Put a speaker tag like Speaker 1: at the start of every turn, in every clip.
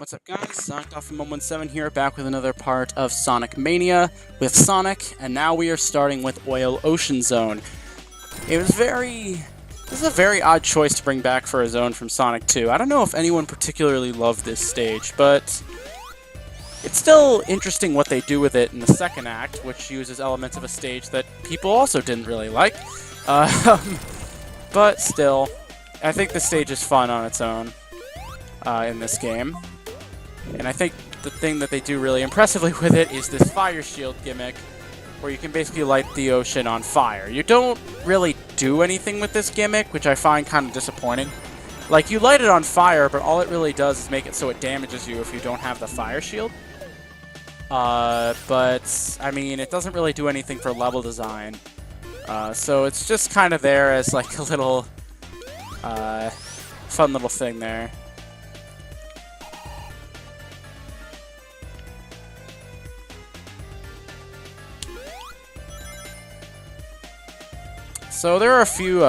Speaker 1: What's up, guys? Sonic off from 117 here, back with another part of Sonic Mania with Sonic, and now we are starting with Oil Ocean Zone. This is a very odd choice to bring back for a zone from Sonic 2. I don't know if anyone particularly loved this stage, but it's still interesting what they do with it in the second act, which uses elements of a stage that people also didn't really like. But still, I think the stage is fun on its own in this game. And I think the thing that they do really impressively with it is this fire shield gimmick, where you can basically light the ocean on fire. You don't really do anything with this gimmick, which I find kind of disappointing. Like, you light it on fire, but all it really does is make it so it damages you if you don't have the fire shield. But, I mean, it doesn't really do anything for level design. So it's just kind of there as, like, a little, fun little thing there. So there are a few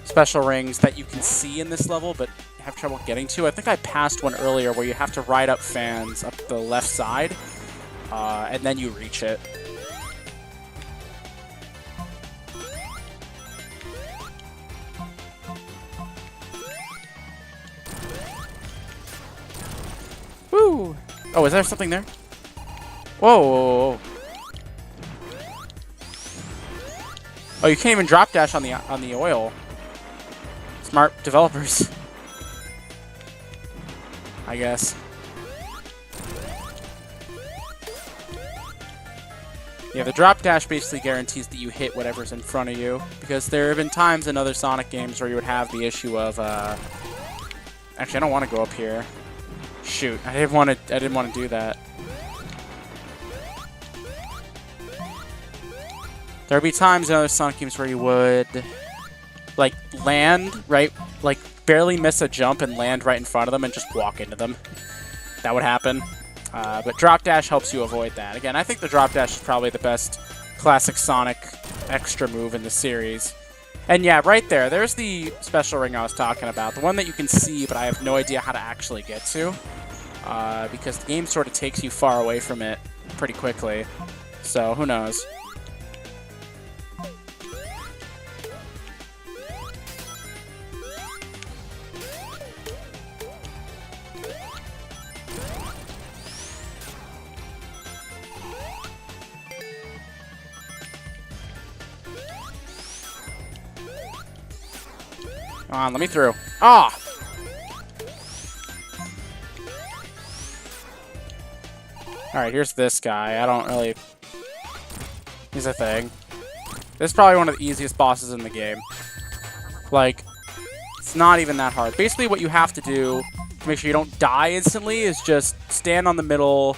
Speaker 1: special rings that you can see in this level, but have trouble getting to. I think I passed one earlier where you have to ride up fans up the left side, and then you reach it. Woo! Oh, is there something there? Whoa! Whoa, whoa, whoa. Oh, you can't even drop dash on the oil. Smart developers, I guess. Yeah, the drop dash basically guarantees that you hit whatever's in front of you, because there have been times in other Sonic games where you would have the issue of actually, I don't want to go up here. Shoot, I didn't want to do that. There'd be times in other Sonic games where you would, like, land, right? Like, barely miss a jump and land right in front of them and just walk into them. That would happen. But drop dash helps you avoid that. Again, I think the drop dash is probably the best classic Sonic extra move in the series. And yeah, right there, there's the special ring I was talking about. The one that you can see, but I have no idea how to actually get to. Because the game sort of takes you far away from it pretty quickly. So, who knows? Come on, let me through. Ah! Alright, here's this guy. I don't really... He's a thing. This is probably one of the easiest bosses in the game. Like, it's not even that hard. Basically, what you have to do to make sure you don't die instantly is just stand on the middle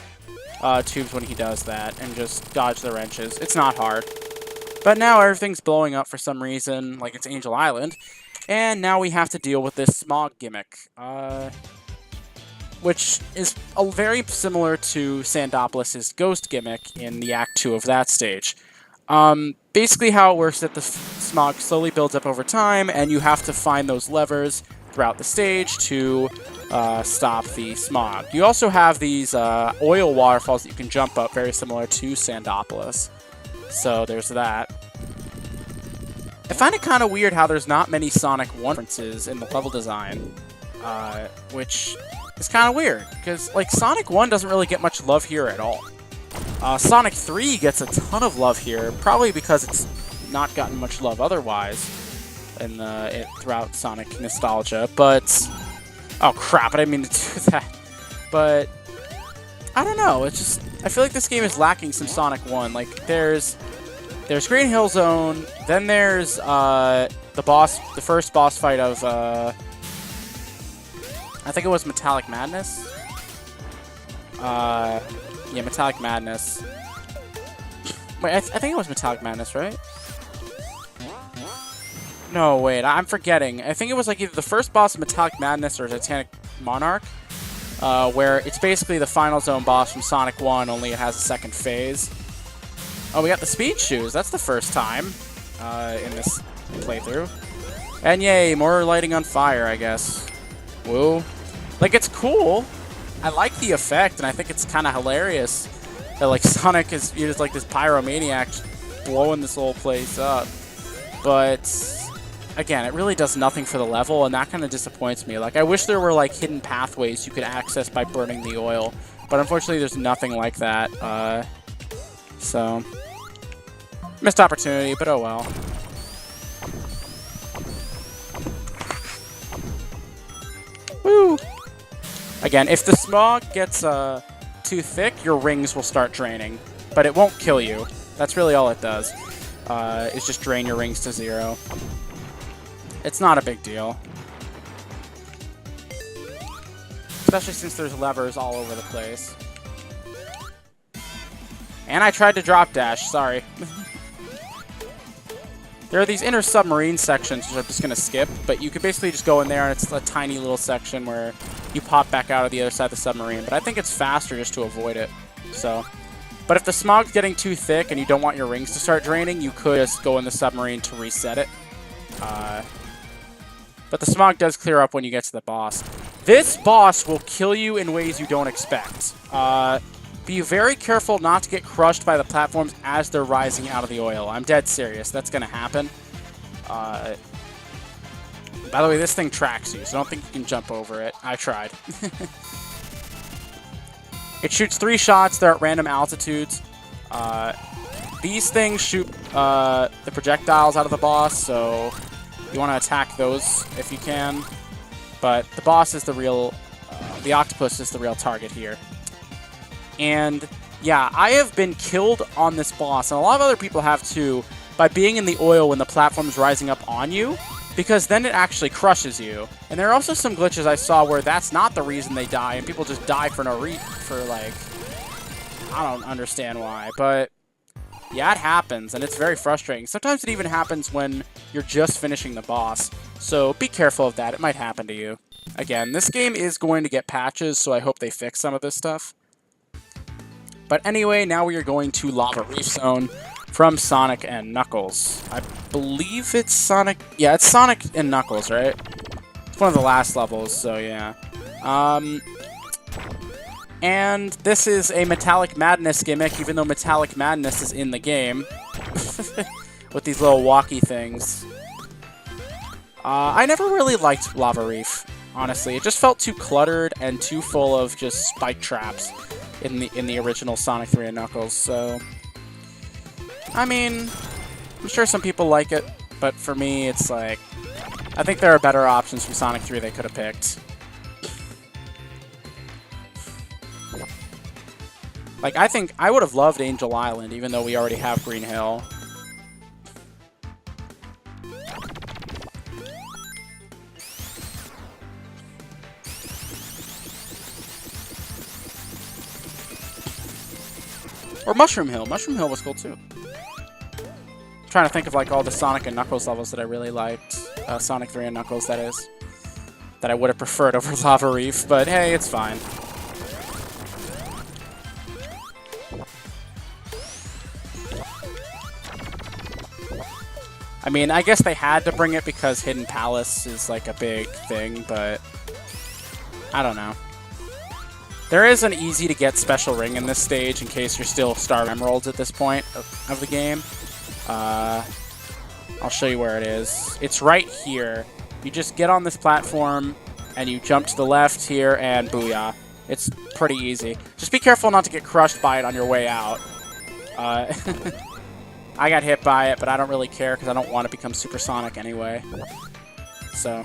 Speaker 1: tubes when he does that and just dodge the wrenches. It's not hard. But now everything's blowing up for some reason, like it's Angel Island. And now we have to deal with this smog gimmick, which is very similar to Sandopoulos' ghost gimmick in the Act 2 of that stage. Basically how it works is that the smog slowly builds up over time, and you have to find those levers throughout the stage to stop the smog. You also have these oil waterfalls that you can jump up, very similar to Sandopoulos. So there's that. I find it kind of weird how there's not many Sonic 1 references in the level design, which is kind of weird, because, like, Sonic 1 doesn't really get much love here at all. Sonic 3 gets a ton of love here, probably because it's not gotten much love otherwise throughout Sonic nostalgia, but... Oh, crap, I didn't mean to do that. But, I don't know, it's just... I feel like this game is lacking some Sonic 1. Like, there's Green Hill Zone, then there's the first boss fight of I think it was Metallic Madness. Yeah, Metallic Madness. Wait, I think it was Metallic Madness, right? No, wait, I'm forgetting. I think it was like either the first boss of Metallic Madness or Titanic Monarch, where it's basically the final zone boss from Sonic 1, only it has a second phase. Oh, we got the speed shoes. That's the first time in this playthrough. And yay, more lighting on fire, I guess. Woo. Like, it's cool. I like the effect, and I think it's kind of hilarious that, like, Sonic is just like this pyromaniac blowing this whole place up. But again, it really does nothing for the level, and that kind of disappoints me. Like, I wish there were, like, hidden pathways you could access by burning the oil, but unfortunately there's nothing like that. So, missed opportunity, but oh well. Woo! Again, if the smog gets too thick, your rings will start draining, but it won't kill you. That's really all it does, is just drain your rings to 0. It's not a big deal. Especially since there's levers all over the place. And I tried to drop dash, sorry. There are these inner submarine sections, which I'm just going to skip, but you can basically just go in there, and it's a tiny little section where you pop back out of the other side of the submarine. But I think it's faster just to avoid it. So, but if the smog's getting too thick and you don't want your rings to start draining, you could just go in the submarine to reset it. But the smog does clear up when you get to the boss. This boss will kill you in ways you don't expect. Be very careful not to get crushed by the platforms as they're rising out of the oil. I'm dead serious. That's going to happen. By the way, this thing tracks you, so I don't think you can jump over it. I tried. It shoots 3 shots. They're at random altitudes. These things shoot the projectiles out of the boss, so you want to attack those if you can. But the boss is the real... the octopus is the real target here. And, yeah, I have been killed on this boss, and a lot of other people have too, by being in the oil when the platform's rising up on you, because then it actually crushes you. And there are also some glitches I saw where that's not the reason they die, and people just die for no reason, for, like, I don't understand why, but, yeah, it happens, and it's very frustrating. Sometimes it even happens when you're just finishing the boss, so be careful of that. It might happen to you. Again, this game is going to get patches, so I hope they fix some of this stuff. But anyway, now we are going to Lava Reef Zone from Sonic and Knuckles. I believe it's Sonic... Yeah, it's Sonic and Knuckles, right? It's one of the last levels, so yeah. And this is a Metallic Madness gimmick, even though Metallic Madness is in the game. With these little walkie things. I never really liked Lava Reef, honestly. It just felt too cluttered and too full of just spike traps in the original Sonic 3 and Knuckles, so... I mean, I'm sure some people like it, but for me, it's like... I think there are better options from Sonic 3 they could have picked. Like, I think I would have loved Angel Island, even though we already have Green Hill. Or Mushroom Hill. Mushroom Hill was cool, too. I'm trying to think of, like, all the Sonic and Knuckles levels that I really liked. Sonic 3 and Knuckles, that is. That I would have preferred over Lava Reef, but hey, it's fine. I mean, I guess they had to bring it because Hidden Palace is, like, a big thing, but... I don't know. There is an easy-to-get special ring in this stage in case you're still Star Emeralds at this point of the game. I'll show you where it is. It's right here. You just get on this platform, and you jump to the left here, and booyah. It's pretty easy. Just be careful not to get crushed by it on your way out. I got hit by it, but I don't really care because I don't want to become supersonic anyway. So...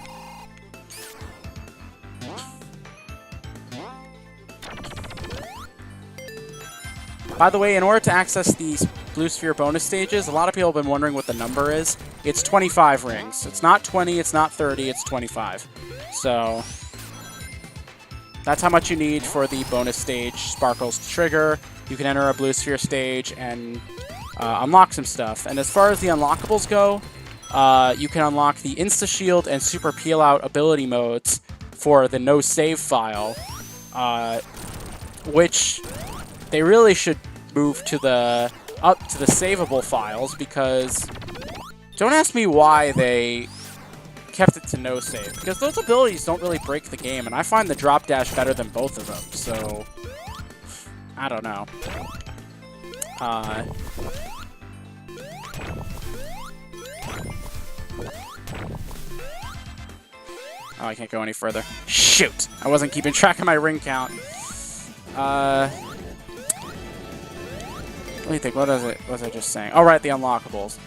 Speaker 1: By the way, in order to access these Blue Sphere bonus stages, a lot of people have been wondering what the number is. It's 25 rings. It's not 20, it's not 30, it's 25. So, that's how much you need for the bonus stage Sparkles to trigger. You can enter a Blue Sphere stage and unlock some stuff. And as far as the unlockables go, you can unlock the Insta Shield and Super Peel Out ability modes for the No Save file, which... They really should move to the up to the savable files because don't ask me why they kept it to no save, because those abilities don't really break the game, and I find the drop dash better than both of them, so I don't know. Oh, I can't go any further. Shoot! I wasn't keeping track of my ring count. Let me think, what was I just saying? Oh, right, the unlockables.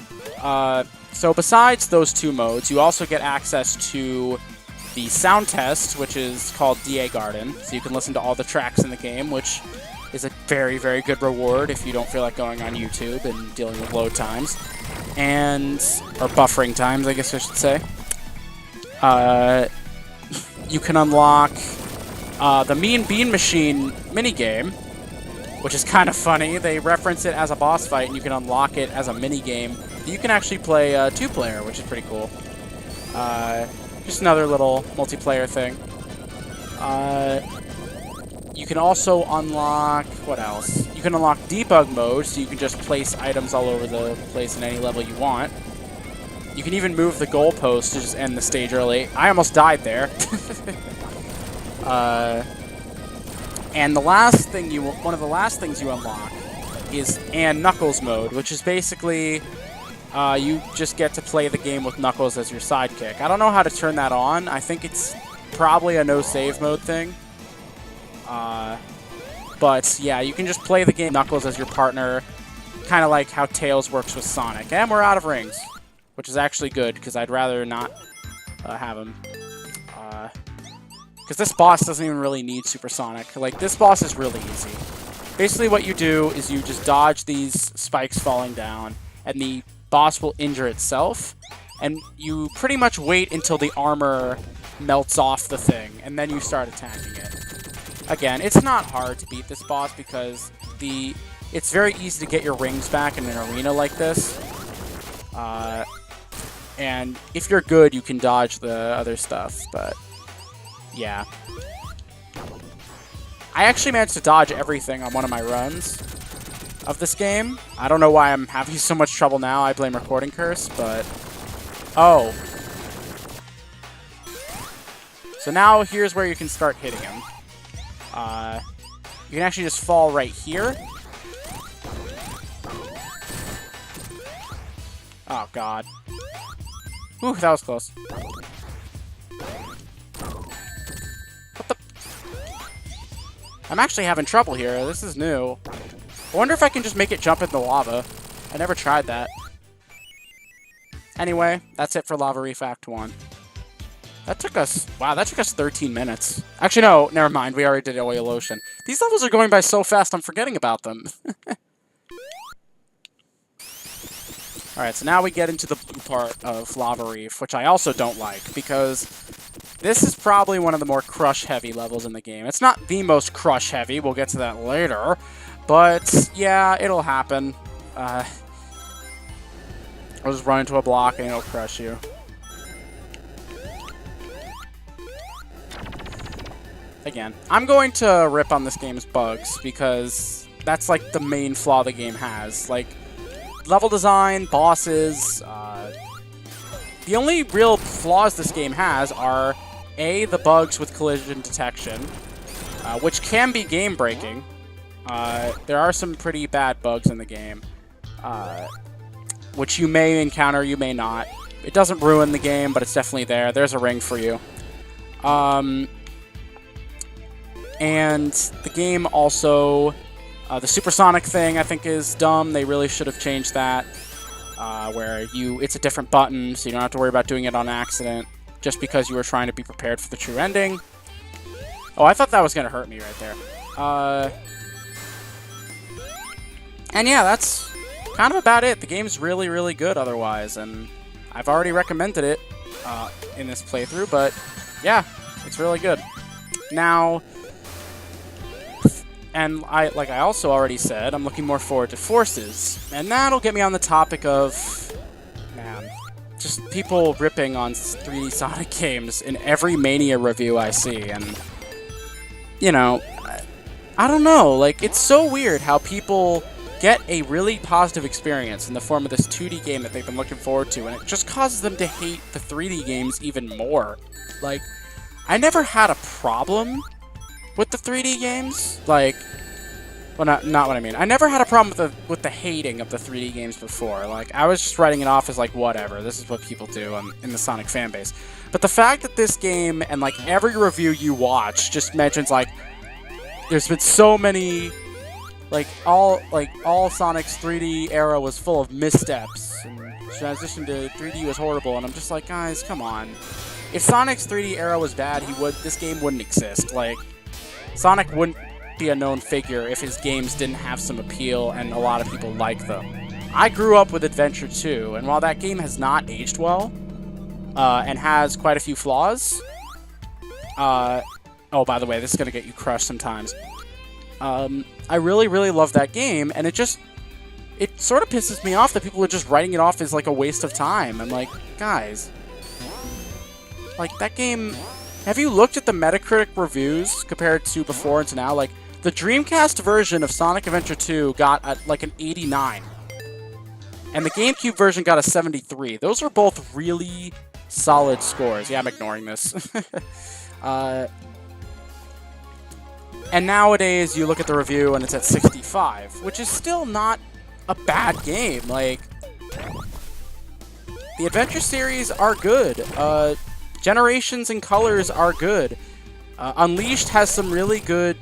Speaker 1: So besides those two modes, you also get access to the sound test, which is called DA Garden. So you can listen to all the tracks in the game, which is a very, very good reward if you don't feel like going on YouTube and dealing with load times. Or buffering times, I guess I should say. You can unlock the Mean Bean Machine minigame, which is kind of funny. They reference it as a boss fight, and you can unlock it as a minigame. You can actually play two-player, which is pretty cool. Just another little multiplayer thing. You can also unlock... what else? You can unlock debug mode, so you can just place items all over the place in any level you want. You can even move the goalpost to just end the stage early. I almost died there. And the last thing one of the last things you unlock is Knuckles mode, which is basically you just get to play the game with Knuckles as your sidekick. I don't know how to turn that on. I think it's probably a no save mode thing. But yeah, you can just play the game Knuckles as your partner, kind of like how Tails works with Sonic. And we're out of rings, which is actually good because I'd rather not have him. Because this boss doesn't even really need Supersonic. Like, this boss is really easy. Basically what you do is you just dodge these spikes falling down, and the boss will injure itself, and you pretty much wait until the armor melts off the thing, and then you start attacking it. Again, it's not hard to beat this boss because it's very easy to get your rings back in an arena like this. And if you're good, you can dodge the other stuff, but... yeah. I actually managed to dodge everything on one of my runs of this game. I don't know why I'm having so much trouble now. I blame Recording Curse, but... oh. So now here's where you can start hitting him. You can actually just fall right here. Oh, God. Ooh, that was close. I'm actually having trouble here. This is new. I wonder if I can just make it jump in the lava. I never tried that. Anyway, that's it for Lava Reef Act 1. That took us... wow, that took us 13 minutes. Actually, no, never mind. We already did Oil Ocean. These levels are going by so fast, I'm forgetting about them. Alright, so now we get into the blue part of Lava Reef, which I also don't like, because this is probably one of the more crush-heavy levels in the game. It's not the most crush-heavy, we'll get to that later, but yeah, it'll happen. I'll just run into a block and it'll crush you. Again, I'm going to rip on this game's bugs, because that's like the main flaw the game has. Like, level design, bosses, the only real flaws this game has are, A, the bugs with collision detection, which can be game-breaking. There are some pretty bad bugs in the game, which you may encounter, you may not. It doesn't ruin the game, but it's definitely there. There's a ring for you. And the game also... the supersonic thing, I think, is dumb. They really should have changed that, where it's a different button, so you don't have to worry about doing it on accident, just because you were trying to be prepared for the true ending. Oh, I thought that was going to hurt me right there. And yeah, that's kind of about it. The game's really, really good otherwise, and I've already recommended it in this playthrough, but yeah, it's really good. Now... and like I also already said, I'm looking more forward to Forces. And that'll get me on the topic of, man, just people ripping on 3D Sonic games in every Mania review I see. And, you know, I don't know. Like, it's so weird how people get a really positive experience in the form of this 2D game that they've been looking forward to, and it just causes them to hate the 3D games even more. Like, I never had a problem with the 3D games. Like, well, not what I mean. I never had a problem with the hating of the 3D games before. Like, I was just writing it off as, like, whatever. This is what people do in the Sonic fanbase. But the fact that this game, and, like, every review you watch just mentions, like, there's been so many... all Sonic's 3D era was full of missteps, and transition to 3D was horrible, and I'm just like, guys, come on. If Sonic's 3D era was bad, this game wouldn't exist. Like, Sonic wouldn't be a known figure if his games didn't have some appeal and a lot of people like them. I grew up with Adventure 2, and while that game has not aged well, and has quite a few flaws, oh, by the way, this is gonna get you crushed sometimes. I really, really love that game, and it sort of pisses me off that people are just writing it off as, like, a waste of time. I'm like, guys, like, that game... Have you looked at the Metacritic reviews compared to before and to now? Like, the Dreamcast version of Sonic Adventure 2 got, like, an 89. And the GameCube version got a 73. Those are both really solid scores. Yeah, I'm ignoring this. And nowadays, you look at the review and it's at 65, which is still not a bad game. Like, the Adventure series are good. Generations and Colors are good. Unleashed has some really good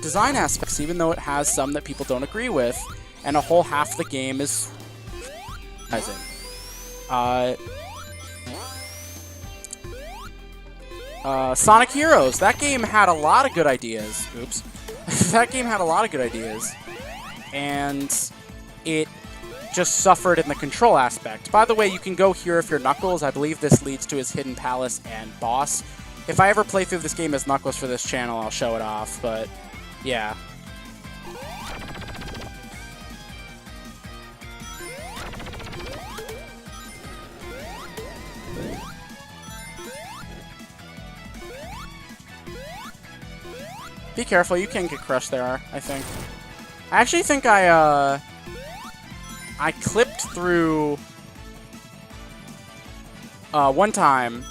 Speaker 1: design aspects, even though it has some that people don't agree with. And a whole half the game is... Sonic Heroes. That game had a lot of good ideas. Oops. That game had a lot of good ideas. And it just suffered in the control aspect. By the way, you can go here if you're Knuckles. I believe this leads to his hidden palace and boss. If I ever play through this game as Knuckles for this channel, I'll show it off. But, yeah. Be careful, you can get crushed there, I think. I actually think I clipped through one time.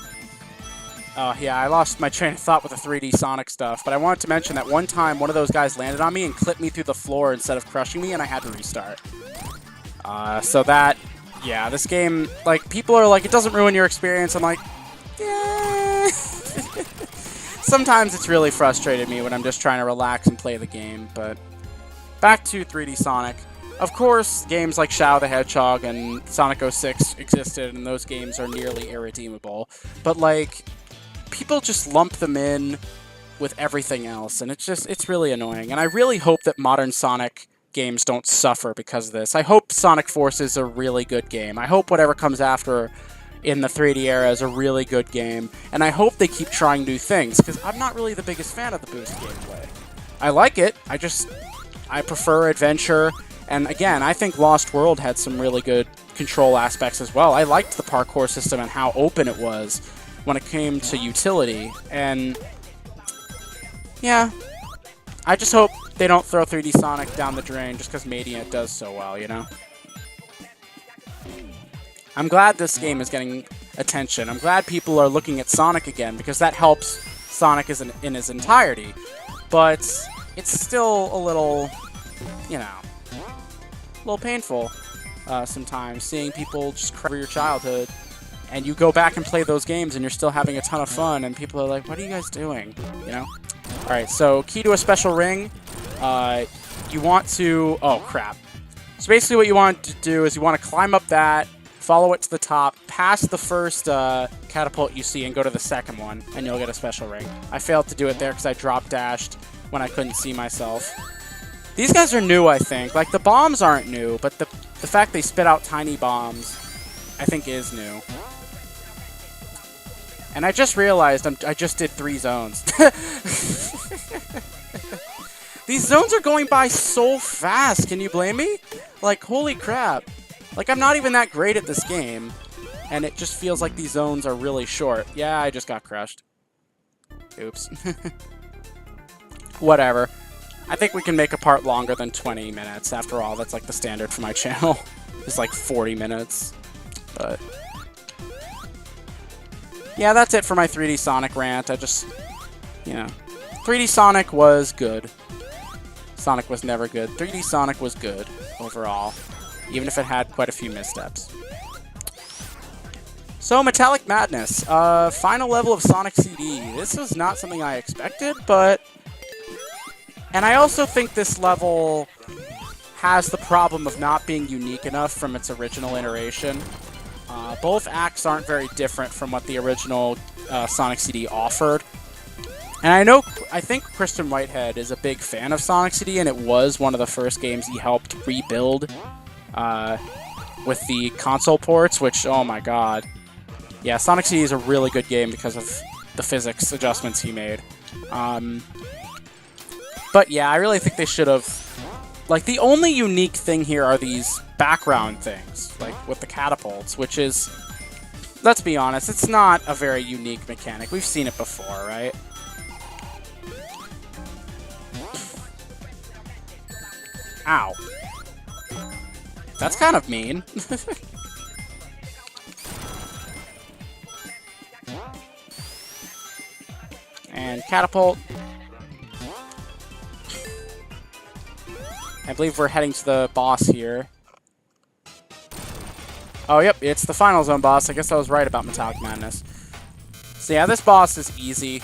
Speaker 1: Yeah, I lost my train of thought with the 3D Sonic stuff, but I wanted to mention that one time one of those guys landed on me and clipped me through the floor instead of crushing me, and I had to restart. So that, yeah, this game, like, people are like, it doesn't ruin your experience. I'm like, yeah. Sometimes it's really frustrated me when I'm just trying to relax and play the game, but back to 3D Sonic. Of course, games like Shadow the Hedgehog and Sonic 06 existed, and those games are nearly irredeemable. But, like, people just lump them in with everything else, and it's really annoying. And I really hope that modern Sonic games don't suffer because of this. I hope Sonic Forces is a really good game. I hope whatever comes after in the 3D era is a really good game, and I hope they keep trying new things, because I'm not really the biggest fan of the boost gameplay. I like it, I prefer adventure, and again, I think Lost World had some really good control aspects as well. I liked the parkour system and how open it was when it came to utility, and yeah, I just hope they don't throw 3D Sonic down the drain just because Mania does so well, you know? I'm glad this game is getting attention. I'm glad people are looking at Sonic again, because that helps Sonic in his entirety. But it's still a little, you know, a little painful sometimes, seeing people just cry over your childhood, and you go back and play those games and you're still having a ton of fun, and people are like, what are you guys doing? You know? Alright, so key to a special ring, you want to, oh crap. So basically what you want to do is you want to climb up that, follow it to the top, pass the first catapult you see, and go to the second one, and you'll get a special ring. I failed to do it there because I drop dashed when I couldn't see myself. These guys are new, I think. Like, the bombs aren't new, but the fact they spit out tiny bombs, I think, is new. And I just realized I just did 3 zones. These zones are going by so fast, can you blame me? Like, holy crap. Like, I'm not even that great at this game, and it just feels like these zones are really short. Yeah, I just got crushed. Oops. Whatever. I think we can make a part longer than 20 minutes. After all, that's like the standard for my channel. It's like 40 minutes. But yeah, that's it for my 3D Sonic rant. I just, you know, 3D Sonic was good. Sonic was never good. 3D Sonic was good overall, even if it had quite a few missteps. So, Metallic Madness, final level of Sonic CD. This was not something I expected, but... And I also think this level has the problem of not being unique enough from its original iteration. Both acts aren't very different from what the original Sonic CD offered. And I think Kristen Whitehead is a big fan of Sonic CD, and it was one of the first games he helped rebuild with the console ports, which, oh my god. Yeah, Sonic CD is a really good game because of the physics adjustments he made. But yeah, I really think they should have... Like, the only unique thing here are these background things, like with the catapults, which is... Let's be honest, it's not a very unique mechanic. We've seen it before, right? Ow. That's kind of mean. And catapult. I believe we're heading to the boss here. Oh, yep, it's the final zone boss. I guess I was right about Metallic Madness. So yeah, this boss is easy.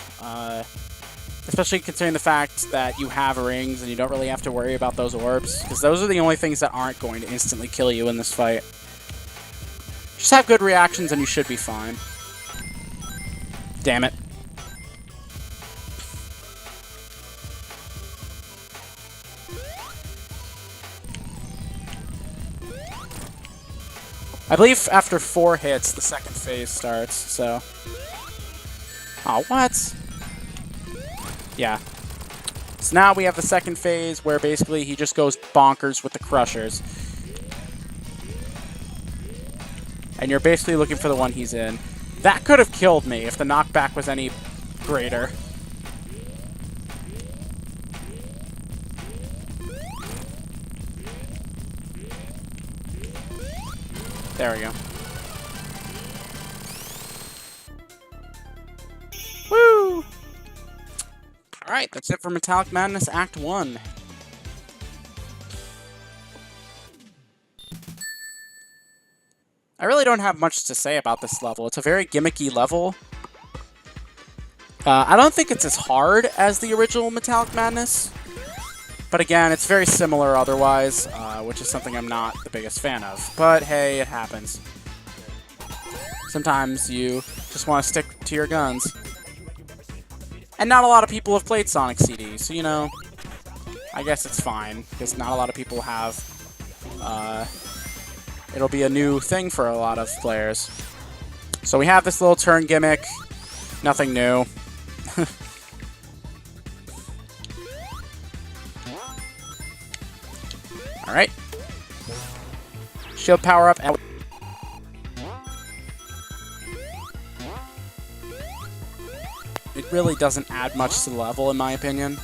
Speaker 1: Especially considering the fact that you have rings and you don't really have to worry about those orbs. Because those are the only things that aren't going to instantly kill you in this fight. Just have good reactions and you should be fine. Damn it. I believe after 4 hits, the second phase starts, so... Oh, what? Yeah. So now we have the second phase, where basically he just goes bonkers with the crushers. And you're basically looking for the one he's in. That could have killed me if the knockback was any greater. There we go. Woo! Alright, that's it for Metallic Madness Act 1. I really don't have much to say about this level. It's a very gimmicky level. I don't think it's as hard as the original Metallic Madness. But again, it's very similar otherwise, which is something I'm not the biggest fan of. But hey, it happens. Sometimes you just want to stick to your guns. And not a lot of people have played Sonic CD, so you know, I guess it's fine, because not a lot of people have. It'll be a new thing for a lot of players. So we have this little turn gimmick. Nothing new. Alright. Shield power up. And it really doesn't add much to the level, in my opinion.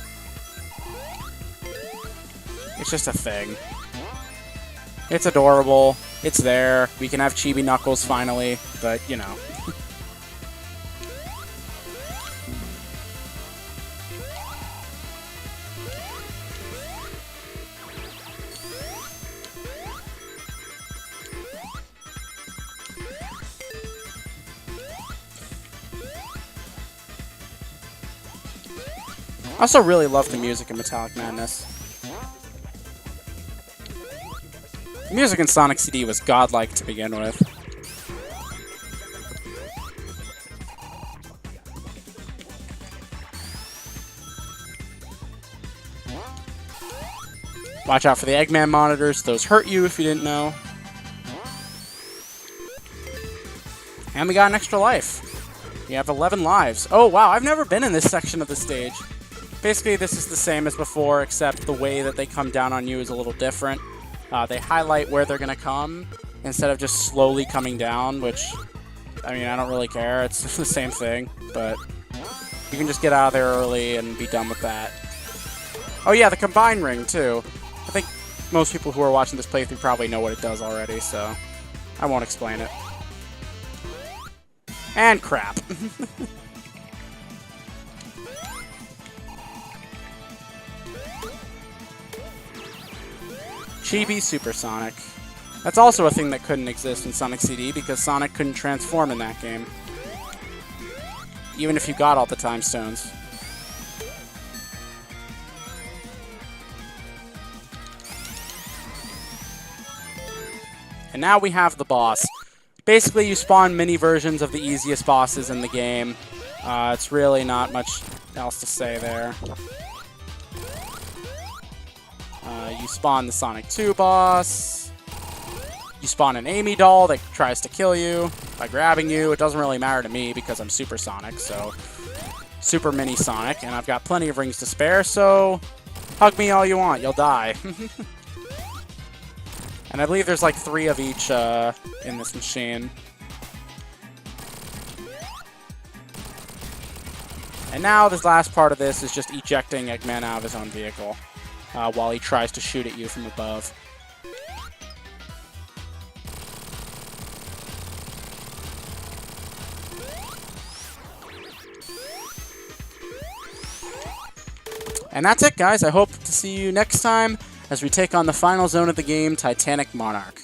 Speaker 1: It's just a thing. It's adorable. It's there. We can have Chibi Knuckles finally, but, you know. I also really love the music in Metallic Madness. The music in Sonic CD was godlike to begin with. Watch out for the Eggman monitors. Those hurt you if you didn't know. And we got an extra life. We have 11 lives. Oh, wow. I've never been in this section of the stage. Basically, this is the same as before, except the way that they come down on you is a little different. They highlight where they're going to come instead of just slowly coming down, which, I mean, I don't really care. It's the same thing, but you can just get out of there early and be done with that. Oh yeah, the combine ring, too. I think most people who are watching this playthrough probably know what it does already, so I won't explain it. And crap. Chibi Supersonic. That's also a thing that couldn't exist in Sonic CD because Sonic couldn't transform in that game. Even if you got all the time stones. And now we have the boss. Basically, you spawn mini versions of the easiest bosses in the game. It's really not much else to say there. You spawn the Sonic 2 boss. You spawn an Amy doll that tries to kill you by grabbing you. It doesn't really matter to me because I'm Super Sonic, so... Super Mini Sonic, and I've got plenty of rings to spare, so... Hug me all you want, you'll die. And I believe there's like 3 of each in this machine. And now this last part of this is just ejecting Eggman out of his own vehicle while he tries to shoot at you from above. And that's it, guys. I hope to see you next time as we take on the final zone of the game, Titanic Monarch.